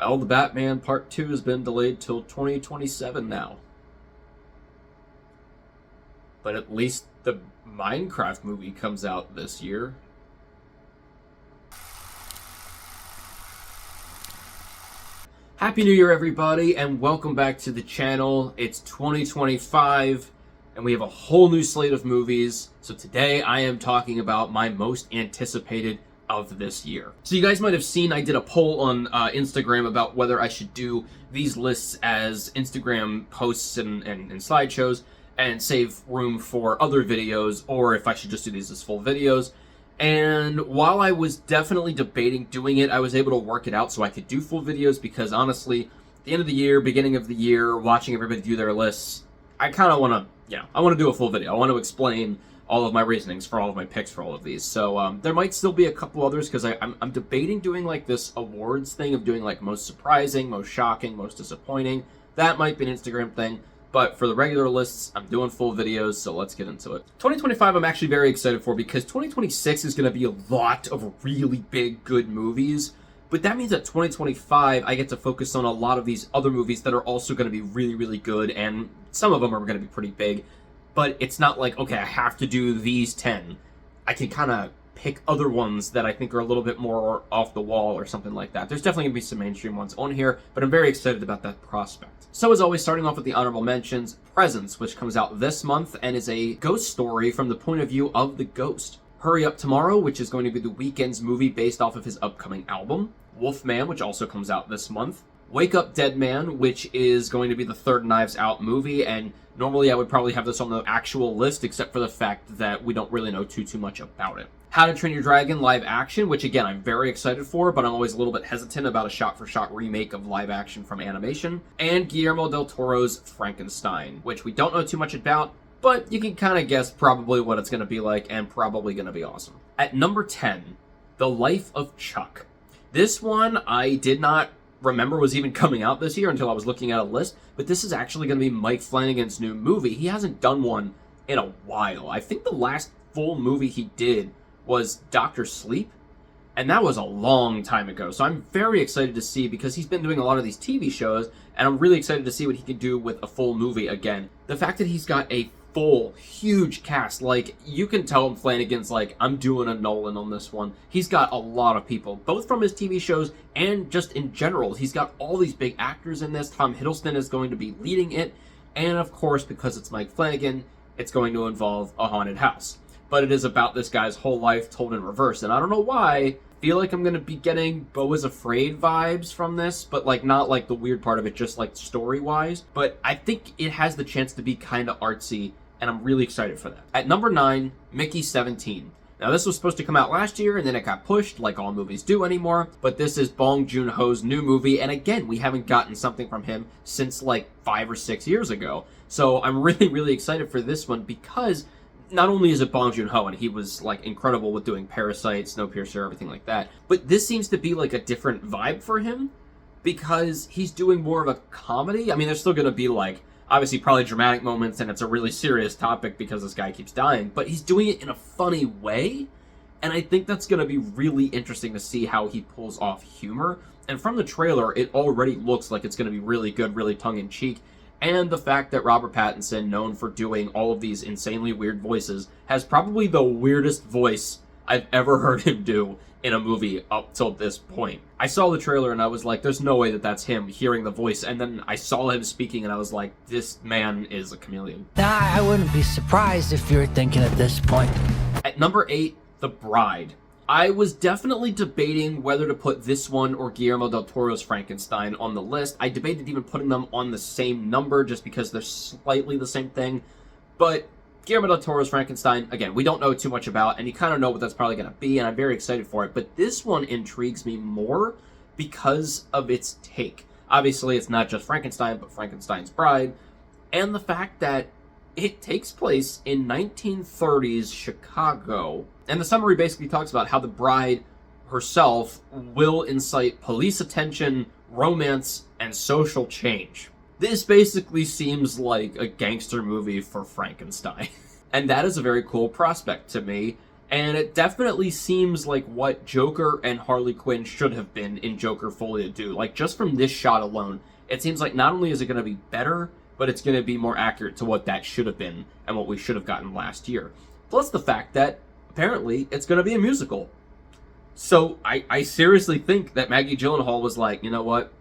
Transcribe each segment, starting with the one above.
Well, the Batman Part 2 has been delayed till 2027 now. But at least the Minecraft movie comes out this year. Happy New Year, everybody, and welcome back to the channel. It's 2025, and we have a whole new slate of movies. So today I am talking about my most anticipated of this year. So you guys might have seen I did a poll on Instagram about whether I should do these lists as Instagram posts and slideshows and save room for other videos, or if I should just do these as full videos. And while I was definitely debating doing it, I was able to work it out so I could do full videos, because honestly, at the end of the year, beginning of the year, watching everybody do their lists, I kind of want to, I want to do a full video. I want to explain all of my reasonings for all of my picks for all of these. So there might still be a couple others, because I'm debating doing like this awards thing of doing like most surprising, most shocking, most disappointing. That might be an Instagram thing. But for the regular lists, I'm doing full videos, so let's get into it. 2025 I'm actually very excited for, because 2026 is going to be a lot of really big, good movies. But that means that 2025, I get to focus on a lot of these other movies that are also going to be really, really good, and some of them are going to be pretty big. But it's not like, okay, I have to do these 10. I can kind of pick other ones that I think are a little bit more off the wall or something like that. There's definitely going to be some mainstream ones on here, but I'm very excited about that prospect. So as always, starting off with the honorable mentions, Presence, which comes out this month and is a ghost story from the point of view of the ghost. Hurry Up Tomorrow, which is going to be The Weeknd's movie based off of his upcoming album. Wolfman, which also comes out this month. Wake Up Dead Man, which is going to be the third Knives Out movie, and normally I would probably have this on the actual list, except for the fact that we don't really know too much about it. How to Train Your Dragon live action, which again I'm very excited for, but I'm always a little bit hesitant about a shot-for-shot remake of live action from animation. And Guillermo del Toro's Frankenstein, which we don't know too much about, but you can kind of guess probably what it's going to be like, and probably going to be awesome. At number 10, The Life of Chuck. This one I did not remember was even coming out this year until I was looking at a list, but this is actually going to be Mike Flanagan's new movie. He hasn't done one in a while. I think the last full movie he did was Dr. Sleep, and that was a long time ago. So I'm very excited to see, because he's been doing a lot of these TV shows, and I'm really excited to see what he can do with a full movie again. The fact that he's got a full, huge cast, like, you can tell him Flanagan's like, I'm doing a Nolan on this one. He's got a lot of people, both from his TV shows and just in general. He's got all these big actors in this. Tom Hiddleston is going to be leading it, and of course, because it's Mike Flanagan, it's going to involve a haunted house. But it is about this guy's whole life told in reverse, and I don't know why. I feel like I'm going to be getting Beau is Afraid vibes from this, but like not like the weird part of it, just like story-wise. But I think it has the chance to be kind of artsy, and I'm really excited for that. At number 9, Mickey 17. Now this was supposed to come out last year, and then it got pushed, like all movies do anymore, but this is Bong Joon-ho's new movie, and again, we haven't gotten something from him since like 5 or 6 years ago. So I'm really, really excited for this one, because not only is it Bong Joon-ho, and he was like incredible with doing Parasite, Snowpiercer, everything like that, but this seems to be like a different vibe for him, because he's doing more of a comedy. I mean, there's still going to be like, obviously probably dramatic moments, and it's a really serious topic because this guy keeps dying, but he's doing it in a funny way, and I think that's going to be really interesting to see how he pulls off humor. And from the trailer, it already looks like it's going to be really good, really tongue-in-cheek. And the fact that Robert Pattinson, known for doing all of these insanely weird voices, has probably the weirdest voice I've ever heard him do in a movie up till this point. I saw the trailer and I was like, there's no way that that's him hearing the voice. And then I saw him speaking and I was like, this man is a chameleon. I wouldn't be surprised if you're thinking at this point. At number 8, The Bride. I was definitely debating whether to put this one or Guillermo del Toro's Frankenstein on the list. I debated even putting them on the same number just because they're slightly the same thing. But Guillermo del Toro's Frankenstein, again, we don't know too much about, and you kind of know what that's probably going to be, and I'm very excited for it. But this one intrigues me more because of its take. Obviously, it's not just Frankenstein, but Frankenstein's Bride, and the fact that it takes place in 1930s Chicago. And the summary basically talks about how the bride herself will incite police attention, romance, and social change. This basically seems like a gangster movie for Frankenstein. And that is a very cool prospect to me. And it definitely seems like what Joker and Harley Quinn should have been in Joker Folie à Deux. Like, just from this shot alone, it seems like not only is it going to be better, but it's going to be more accurate to what that should have been and what we should have gotten last year. Plus the fact that apparently it's going to be a musical. So I seriously think that Maggie Gyllenhaal was like, you know what?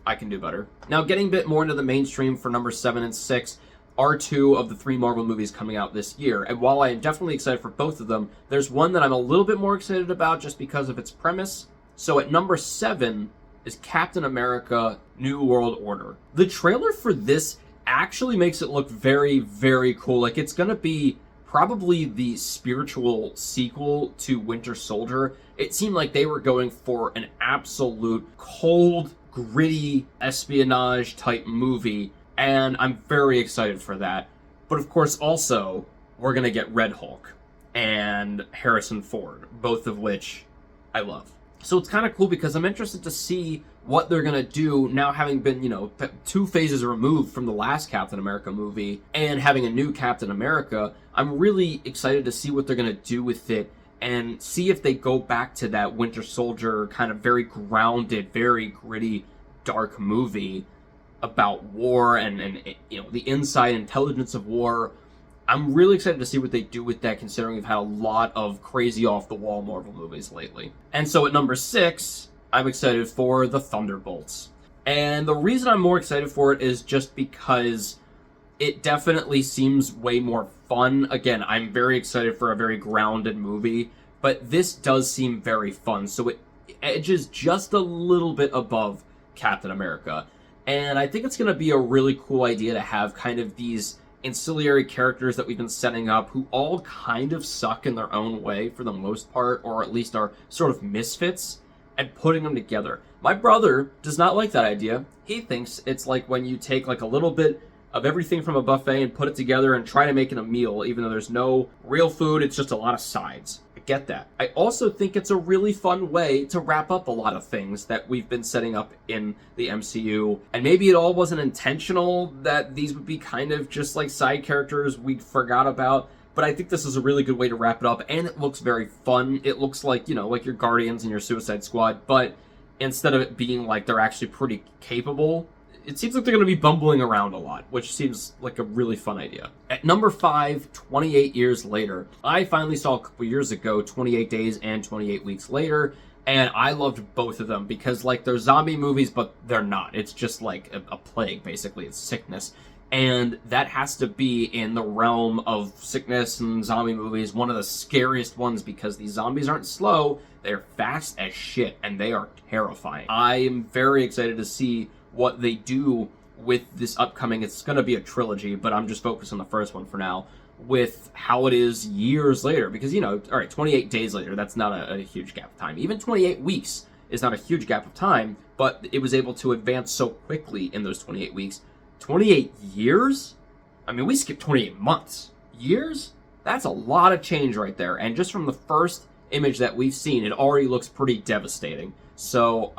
I can do better. Now, getting a bit more into the mainstream for number 7 and 6 are 2 of the 3 Marvel movies coming out this year. And while I am definitely excited for both of them, there's one that I'm a little bit more excited about just because of its premise. So at number 7 is Captain America: New World Order. The trailer for this actually makes it look very, very cool. Like, it's gonna be probably the spiritual sequel to Winter Soldier. It seemed like they were going for an absolute cold, gritty espionage type movie, and I'm very excited for that. But of course, also, we're gonna get Red Hulk and Harrison Ford, both of which I love. So it's kind of cool because I'm interested to see what they're going to do now, having been, 2 phases removed from the last Captain America movie and having a new Captain America. I'm really excited to see what they're going to do with it and see if they go back to that Winter Soldier kind of very grounded, very gritty, dark movie about war and the inside intelligence of war. I'm really excited to see what they do with that, considering we've had a lot of crazy off-the-wall Marvel movies lately. And so at number 6, I'm excited for the Thunderbolts. And the reason I'm more excited for it is just because it definitely seems way more fun. Again, I'm very excited for a very grounded movie, but this does seem very fun. So it edges just a little bit above Captain America. And I think it's going to be a really cool idea to have kind of these ancillary characters that we've been setting up who all kind of suck in their own way for the most part, or at least are sort of misfits, and putting them together. My brother does not like that idea. He thinks it's like when you take like a little bit of everything from a buffet and put it together and try to make it a meal, even though there's no real food, it's just a lot of sides. I get that. I also think it's a really fun way to wrap up a lot of things that we've been setting up in the MCU. And maybe it all wasn't intentional, that these would be kind of just like side characters we forgot about. But I think this is a really good way to wrap it up, and it looks very fun. It looks like, like your Guardians and your Suicide Squad, but instead of it being like they're actually pretty capable, it seems like they're going to be bumbling around a lot, which seems like a really fun idea. At number 5, 28 Years Later. I finally saw a couple years ago 28 Days and 28 Weeks Later, and I loved both of them because, like, they're zombie movies, but they're not. It's just like a plague, basically. It's sickness. And that has to be, in the realm of sickness and zombie movies, one of the scariest ones because these zombies aren't slow, they're fast as shit, and they are terrifying. I am very excited to see what they do with this upcoming, it's going to be a trilogy, but I'm just focused on the first one for now, with how it is years later. Because, all right, 28 days later, that's not a huge gap of time. Even 28 weeks is not a huge gap of time, but it was able to advance so quickly in those 28 weeks. 28 years? I mean, we skipped 28 months. Years? That's a lot of change right there. And just from the first image that we've seen, it already looks pretty devastating. So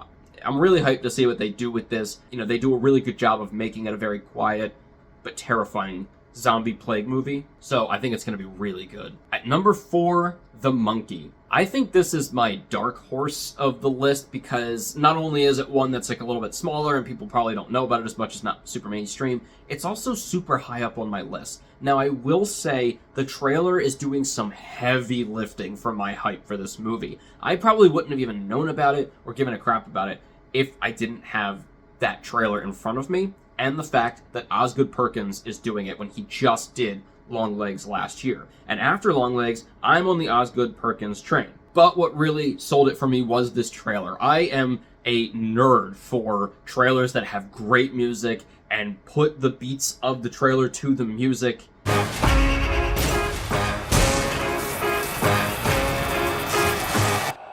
I'm really hyped to see what they do with this. They do a really good job of making it a very quiet but terrifying zombie plague movie. So I think it's going to be really good. At number 4, The Monkey. I think this is my dark horse of the list because not only is it one that's like a little bit smaller and people probably don't know about it as much, it's not super mainstream, it's also super high up on my list. Now, I will say the trailer is doing some heavy lifting for my hype for this movie. I probably wouldn't have even known about it or given a crap about it if I didn't have that trailer in front of me, and the fact that Osgood Perkins is doing it when he just did Longlegs last year. And after Longlegs, I'm on the Osgood Perkins train. But what really sold it for me was this trailer. I am a nerd for trailers that have great music and put the beats of the trailer to the music.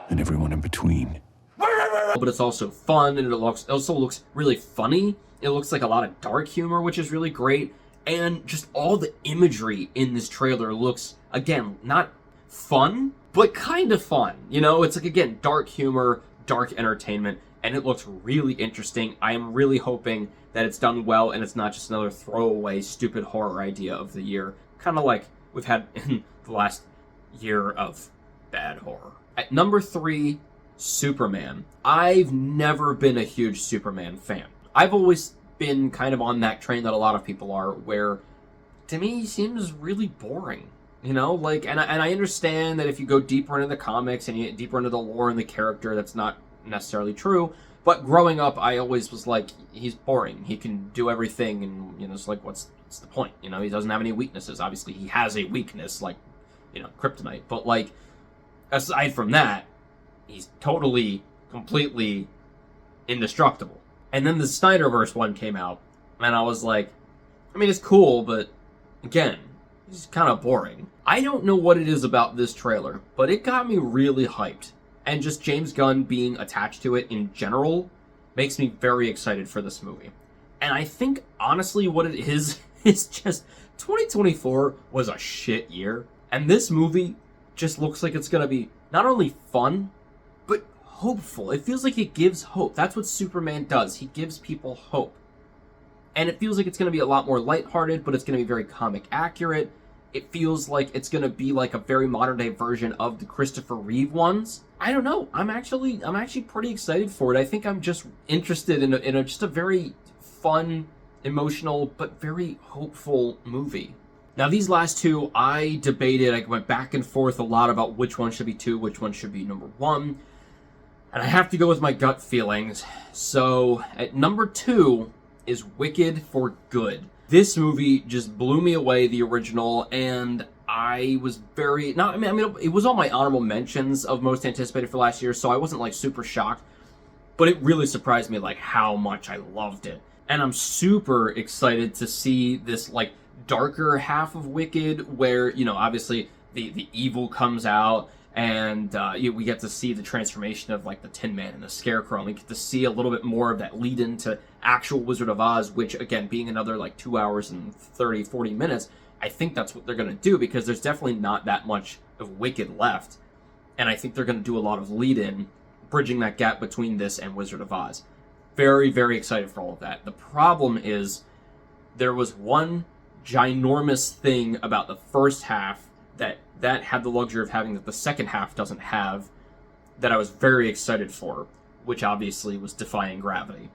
And everyone in between. But it's also fun, and it also looks really funny. It looks like a lot of dark humor, which is really great. And just all the imagery in this trailer looks, again, not fun, but kind of fun. It's like, again, dark humor, dark entertainment, and it looks really interesting. I am really hoping that it's done well and it's not just another throwaway, stupid horror idea of the year. Kind of like we've had in the last year of bad horror. At number 3, Superman. I've never been a huge Superman fan. I've always been kind of on that train that a lot of people are, where to me he seems really boring. You know, like, and I understand that if you go deeper into the comics and you get deeper into the lore and the character, that's not necessarily true. But growing up, I always was like, he's boring. He can do everything, and, you know, it's like, what's the point? You know, he doesn't have any weaknesses. Obviously, he has a weakness, like, you know, kryptonite. But, like, aside from that, he's totally, completely indestructible. And then the Snyderverse one came out, and I was like, I mean, it's cool, but, again, it's kind of boring. I don't know what it is about this trailer, but it got me really hyped. And just James Gunn being attached to it in general makes me very excited for this movie. And I think, honestly, what it is just 2024 was a shit year. And this movie just looks like it's going to be not only fun, but hopeful. It feels like it gives hope. That's what Superman does. He gives people hope. And it feels like it's going to be a lot more lighthearted, but it's going to be very comic accurate. It feels like it's going to be like a very modern day version of the Christopher Reeve ones. I don't know. I'm actually pretty excited for it. I think I'm just interested in just a very fun, emotional, but very hopeful movie. Now, these last two, I debated. I went back and forth a lot about which one should be 2, which one should be number 1. And I have to go with my gut feelings. So, at number 2 is Wicked for Good. This movie just blew me away, the original, and I was very... it was on my honorable mentions of most anticipated for last year, so I wasn't, like, super shocked. But it really surprised me, like, how much I loved it. And I'm super excited to see this, like, darker half of Wicked, where, you know, obviously the evil comes out, and we get to see the transformation of, like, the Tin Man and the Scarecrow, and we get to see a little bit more of that lead into actual Wizard of Oz, which, again, being another, like, 2 hours and 30, 40 minutes, I think that's what they're going to do, because there's definitely not that much of Wicked left, and I think they're going to do a lot of lead-in, bridging that gap between this and Wizard of Oz. Very, very excited for all of that. The problem is, there was one ginormous thing about the first half that had the luxury of having that the second half doesn't have, that I was very excited for, which obviously was Defying Gravity.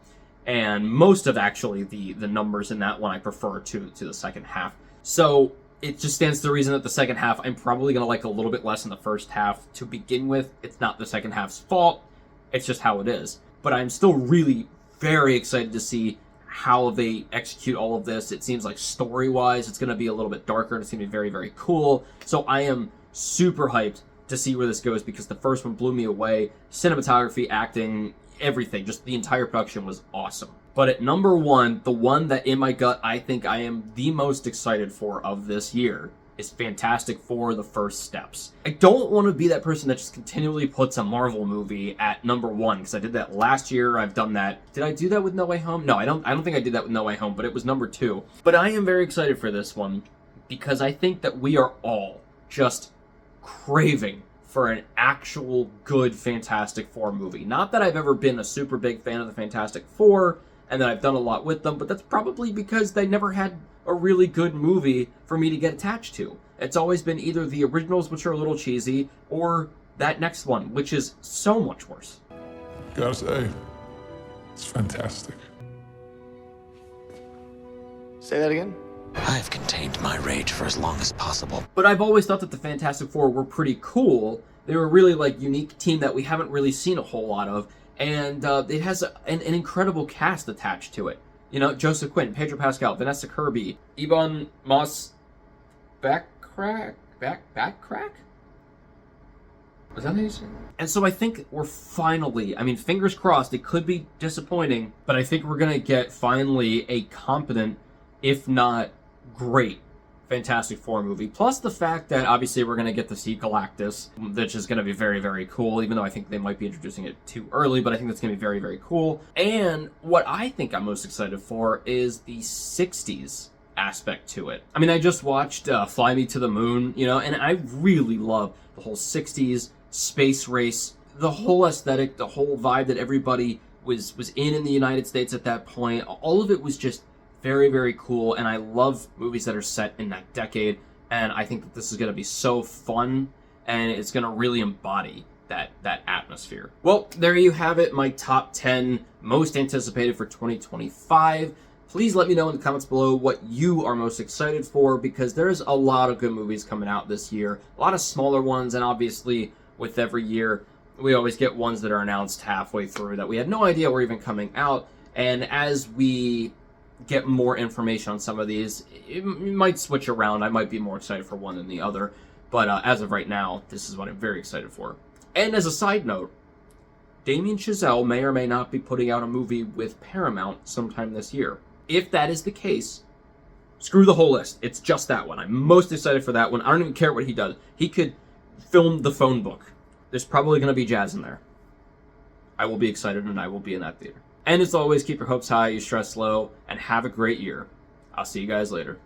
And most of actually the numbers in that one I prefer to the second half. So it just stands to the reason that the second half I'm probably going to like a little bit less than the first half to begin with. It's not the second half's fault. It's just how it is. But I'm still really very excited to see how they execute all of this. It seems like story-wise, it's going to be a little bit darker, and it's going to be very, very cool. So I am super hyped to see where this goes, because the first one blew me away. Cinematography, acting, everything, just the entire production was awesome. But at number 1, the one that in my gut I think I am the most excited for of this year is Fantastic Four: The First Steps. I don't want to be that person that just continually puts a Marvel movie at number 1, because I did that last year. I've done that. Did I do that with No Way Home? No, I don't think I did that with No Way Home, but it was number 2. But I am very excited for this one, because I think that we are all just craving for an actual good Fantastic Four movie. Not that I've ever been a super big fan of the Fantastic Four, and that I've done a lot with them, but that's probably because they never had a really good movie for me to get attached to. It's always been either the originals, which are a little cheesy, or that next one, which is so much worse. Gotta say, it's fantastic. Say that again? I've contained my rage for as long as possible. But I've always thought that the Fantastic Four were pretty cool. They were a really, like, unique team that we haven't really seen a whole lot of, and it has an incredible cast attached to it. You know, Joseph Quinn, Pedro Pascal, Vanessa Kirby, Ebon Moss Backrack? Was that how you say it? And so I think we're finally, I mean, fingers crossed, it could be disappointing, but I think we're going to get finally a competent, if not great, Fantastic Four movie. Plus the fact that obviously we're going to get to see Galactus, which is going to be very, very cool, even though I think they might be introducing it too early, but I think that's going to be very, very cool. And what I think I'm most excited for is the 60s aspect to it. I mean, I just watched Fly Me to the Moon, you know, and I really love the whole 60s space race, the whole aesthetic, the whole vibe that everybody was in the United States at that point. All of it was just very, very cool, and I love movies that are set in that decade, and I think that this is going to be so fun and it's going to really embody that atmosphere. Well, there you have it, my top 10 most anticipated for 2025. Please let me know in the comments below what you are most excited for, because there's a lot of good movies coming out this year. A lot of smaller ones, and obviously with every year, we always get ones that are announced halfway through that we had no idea were even coming out. And as we get more information on some of these, it might switch around. I might be more excited for one than the other. But as of right now, this is what I'm very excited for. And as a side note, Damien Chazelle may or may not be putting out a movie with Paramount sometime this year. If that is the case, screw the whole list. It's just that one. I'm most excited for that one. I don't even care what he does. He could film The Phone Book. There's probably going to be jazz in there. I will be excited, and I will be in that theater. And as always, keep your hopes high, your stress low, and have a great year. I'll see you guys later.